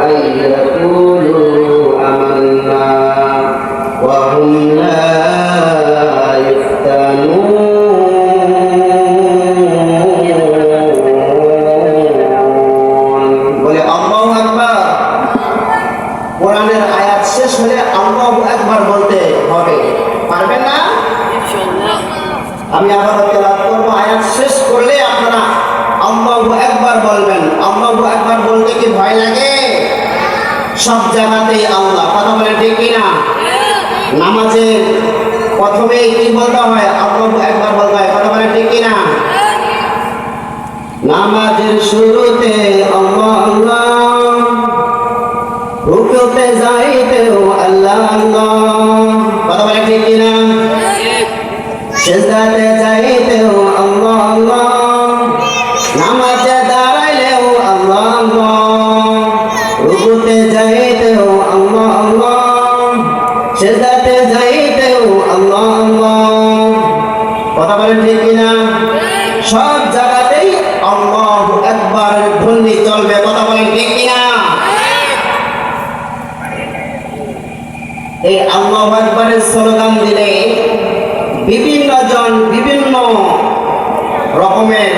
أن يقولوا آمنا وهم لا বলে আল্লাহু আকবার। কোরআনের আয়াত শেষ হলে আল্লাহু আকবার বলতে হবে, পারবেন না? আমি আবার তেলাওয়াত করব, আয়াত শেষ করলে আপনারা আল্লাহু আকবার বলবেন। আল্লাহু আকবার বলতে কি ভয় লাগে? সব জায়গাতেই আল্লাহ, কথা বলে ঠিক কিনা? নামাজে প্রথমেই কি বলতে হয়? আল্লাহু আকবার বলতে হয়, কথা বলে ঠিক কিনা? নামাজের শুরুতে আল্লাহ আল্লাহ, রুকুতে যাইতেও আল্লাহ আল্লাহ, কথা বলে ঠিক কিনা? সিজদাতে যাইতেও আল্লাহ আল্লাহ, নামাজে দাঁড়াইলেও আল্লাহ আল্লাহ, রুকুতে যাইতেও আল্লাহ আল্লাহ, সিজদাতে যাইতেও আল্লাহ আল্লাহ, কথা বলে ঠিক কিনা? সব জায়গাতেই আল্লাহু আকবার ধ্বনি চলবে, কথা বলেন ঠিক কিনা? এই আল্লাহু আকবারের স্লোগান দিলে বিভিন্ন জন বিভিন্ন রকমের